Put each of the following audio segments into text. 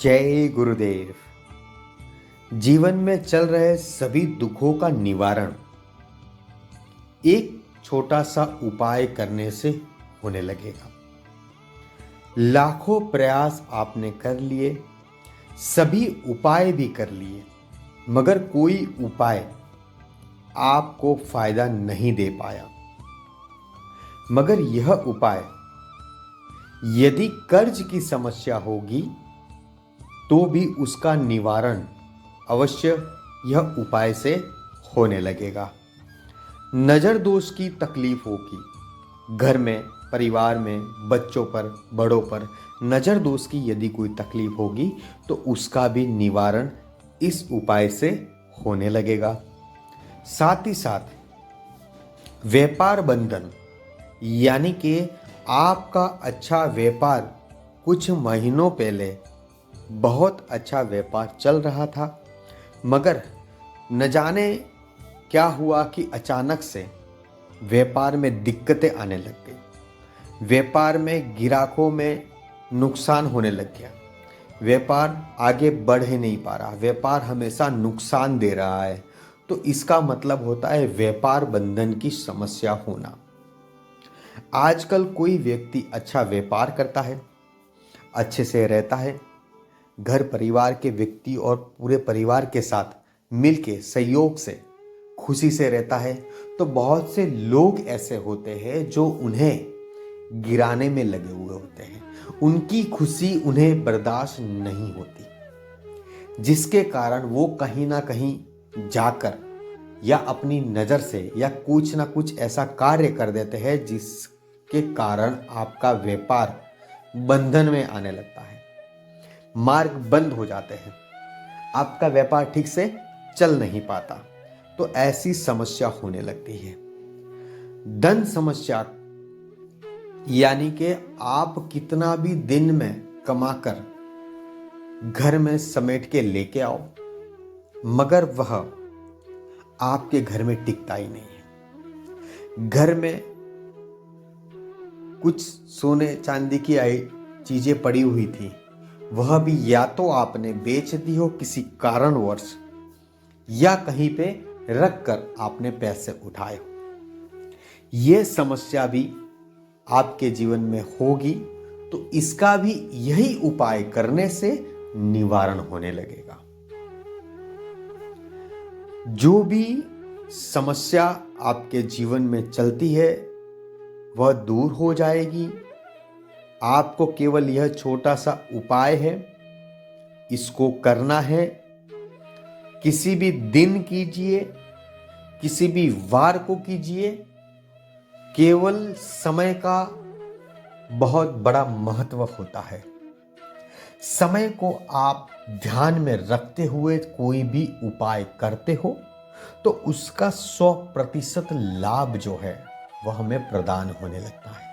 जय गुरुदेव। जीवन में चल रहे सभी दुखों का निवारण एक छोटा सा उपाय करने से होने लगेगा। लाखों प्रयास आपने कर लिए, सभी उपाय भी कर लिए, मगर कोई उपाय आपको फायदा नहीं दे पाया। मगर यह उपाय, यदि कर्ज की समस्या होगी तो भी उसका निवारण अवश्य यह उपाय से होने लगेगा। नज़र दोष की तकलीफ होगी, घर में, परिवार में, बच्चों पर, बड़ों पर नज़र दोष की यदि कोई तकलीफ होगी तो उसका भी निवारण इस उपाय से होने लगेगा। साथ ही साथ व्यापार बंधन, यानी कि आपका अच्छा व्यापार कुछ महीनों पहले बहुत अच्छा व्यापार चल रहा था, मगर न जाने क्या हुआ कि अचानक से व्यापार में दिक्कतें आने लग गई। व्यापार में ग्राहकों में नुकसान होने लग गया। व्यापार आगे बढ़ ही नहीं पा रहा, व्यापार हमेशा नुकसान दे रहा है। तो इसका मतलब होता है व्यापार बंधन की समस्या होना। आजकल कोई व्यक्ति अच्छा व्यापार करता है, अच्छे से रहता है, घर परिवार के व्यक्ति और पूरे परिवार के साथ मिलके सहयोग से खुशी से रहता है, तो बहुत से लोग ऐसे होते हैं जो उन्हें गिराने में लगे हुए होते हैं। उनकी खुशी उन्हें बर्दाश्त नहीं होती, जिसके कारण वो कहीं ना कहीं जाकर या अपनी नज़र से या कुछ ना कुछ ऐसा कार्य कर देते हैं जिसके कारण आपका व्यापार बंधन में आने लगता है, मार्ग बंद हो जाते हैं, आपका व्यापार ठीक से चल नहीं पाता। तो ऐसी समस्या होने लगती है। धन समस्या, यानी कि आप कितना भी दिन में कमाकर घर में समेट के लेके आओ, मगर वह आपके घर में टिकता ही नहीं है। घर में कुछ सोने चांदी की चीजें पड़ी हुई थी, वह भी या तो आपने बेच दी हो किसी कारणवश, या कहीं पे रख कर आपने पैसे उठाए हो। यह समस्या भी आपके जीवन में होगी, तो इसका भी यही उपाय करने से निवारण होने लगेगा। जो भी समस्या आपके जीवन में चलती है वह दूर हो जाएगी। आपको केवल यह छोटा सा उपाय है, इसको करना है। किसी भी दिन कीजिए, किसी भी वार को कीजिए। केवल समय का बहुत बड़ा महत्व होता है। समय को आप ध्यान में रखते हुए कोई भी उपाय करते हो तो उसका 100% लाभ जो है वह हमें प्रदान होने लगता है।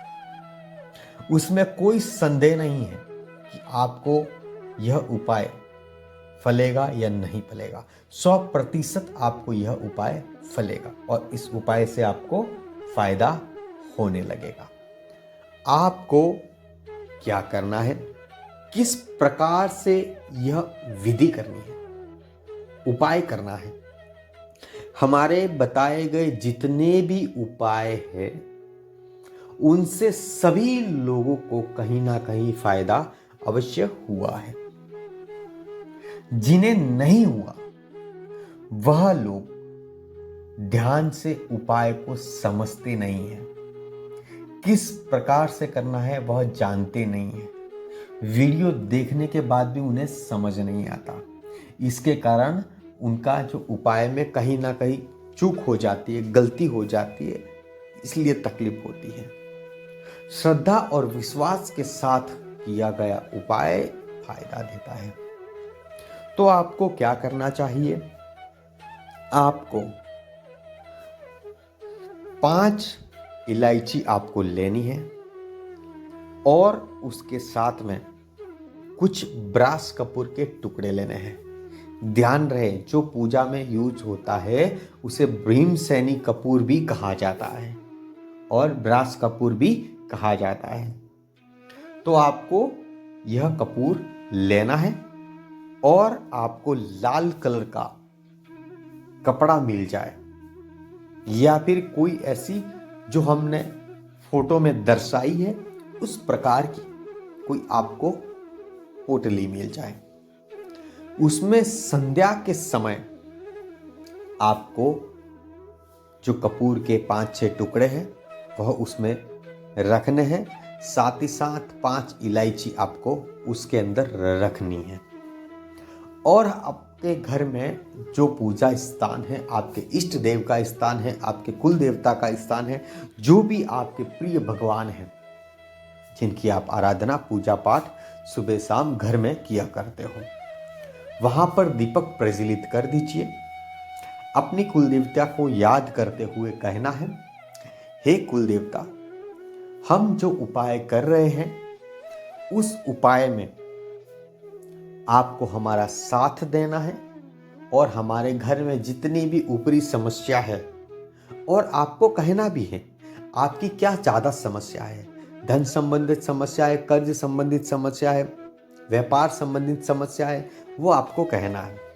उसमें कोई संदेह नहीं है कि आपको यह उपाय फलेगा या नहीं फलेगा। 100% आपको यह उपाय फलेगा और इस उपाय से आपको फायदा होने लगेगा। आपको क्या करना है, किस प्रकार से यह विधि करनी है, उपाय करना है, हमारे बताए गए जितने भी उपाय हैं उनसे सभी लोगों को कहीं ना कहीं फायदा अवश्य हुआ है। जिन्हें नहीं हुआ वह लोग ध्यान से उपाय को समझते नहीं है, किस प्रकार से करना है वह जानते नहीं है। वीडियो देखने के बाद भी उन्हें समझ नहीं आता। इसके कारण उनका जो उपाय में कहीं ना कहीं चूक हो जाती है, गलती हो जाती है, इसलिए तकलीफ होती है। श्रद्धा और विश्वास के साथ किया गया उपाय फायदा देता है। तो आपको क्या करना चाहिए, आपको 5 इलायची आपको लेनी है और उसके साथ में कुछ ब्रास कपूर के टुकड़े लेने हैं। ध्यान रहे, जो पूजा में यूज होता है उसे भीमसेनी कपूर भी कहा जाता है और ब्रास कपूर भी कहा जाता है। तो आपको यह कपूर लेना है और आपको लाल कलर का कपड़ा मिल जाए या फिर कोई ऐसी जो हमने फोटो में दर्शाई है उस प्रकार की कोई आपको पोटली मिल जाए, उसमें संध्या के समय आपको जो कपूर के 5-6 टुकड़े हैं वह उसमें रखने हैं, साथ ही साथ 5 इलायची आपको उसके अंदर रखनी है। और आपके घर में जो पूजा स्थान है, आपके इष्ट देव का स्थान है, आपके कुल देवता का स्थान है, जो भी आपके प्रिय भगवान हैं जिनकी आप आराधना पूजा पाठ सुबह शाम घर में किया करते हो, वहां पर दीपक प्रज्वलित कर दीजिए। अपनी कुल देवता को याद करते हुए कहना है, हे कुल देवता, हम जो उपाय कर रहे हैं उस उपाय में आपको हमारा साथ देना है और हमारे घर में जितनी भी ऊपरी समस्या है, और आपको कहना भी है आपकी क्या ज़्यादा समस्या है, धन संबंधित समस्या है, कर्ज संबंधित समस्या है, व्यापार संबंधित समस्या है, वो आपको कहना है।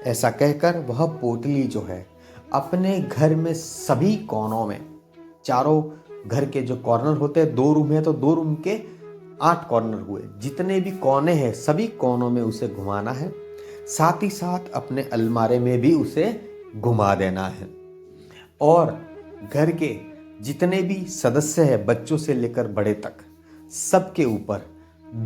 ऐसा कहकर वह पोटली जो है अपने घर में सभी कोनों में, चारों घर के जो कॉर्नर होते हैं, 2 रूम है तो 2 रूम के 8 कॉर्नर हुए, जितने भी कोने हैं सभी कोनों में उसे घुमाना है। साथ ही साथ अपने अलमारे में भी उसे घुमा देना है। और घर के जितने भी सदस्य हैं, बच्चों से लेकर बड़े तक, सबके ऊपर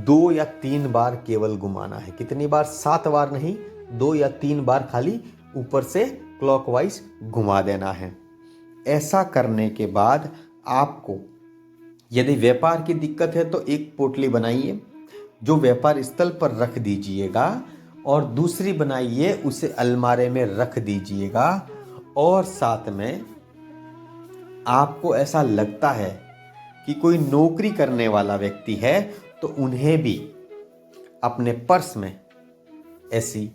2 या 3 बार केवल घुमाना है। कितनी बार? 7 बार नहीं, 2 या 3 बार खाली ऊपर से क्लॉकवाइज घुमा देना है। ऐसा करने के बाद आपको यदि व्यापार की दिक्कत है तो एक पोटली बनाइए जो व्यापार स्थल पर रख दीजिएगा, और दूसरी बनाइए उसे अलमारे में रख दीजिएगा। और साथ में आपको ऐसा लगता है कि कोई नौकरी करने वाला व्यक्ति है तो उन्हें भी अपने पर्स में ऐसी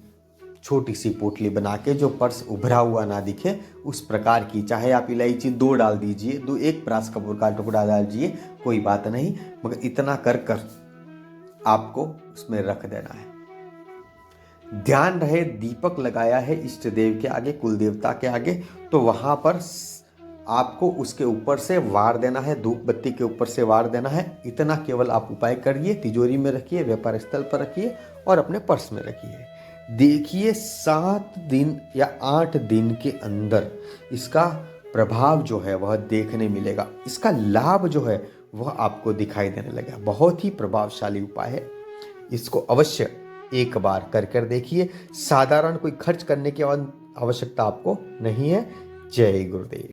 छोटी सी पोटली बना के, जो पर्स उभरा हुआ ना दिखे उस प्रकार की, चाहे आप इलायची 2 डाल दीजिए, 1 प्रास कपूर का टुकड़ा डाल दीजिए, कोई बात नहीं, मगर इतना कर कर आपको उसमें रख देना है। ध्यान रहे दीपक लगाया है इष्ट देव के आगे, कुल देवता के आगे, तो वहां पर आपको उसके ऊपर से वार देना है, धूप बत्ती के ऊपर से वार देना है। इतना केवल आप उपाय करिए, तिजोरी में रखिए, व्यापार स्थल पर रखिए और अपने पर्स में रखिए। देखिए 7 दिन या 8 दिन के अंदर इसका प्रभाव जो है वह देखने मिलेगा, इसका लाभ जो है वह आपको दिखाई देने लगेगा। बहुत ही प्रभावशाली उपाय है, इसको अवश्य एक बार कर देखिए। साधारण कोई खर्च करने की आवश्यकता आपको नहीं है। जय गुरुदेव।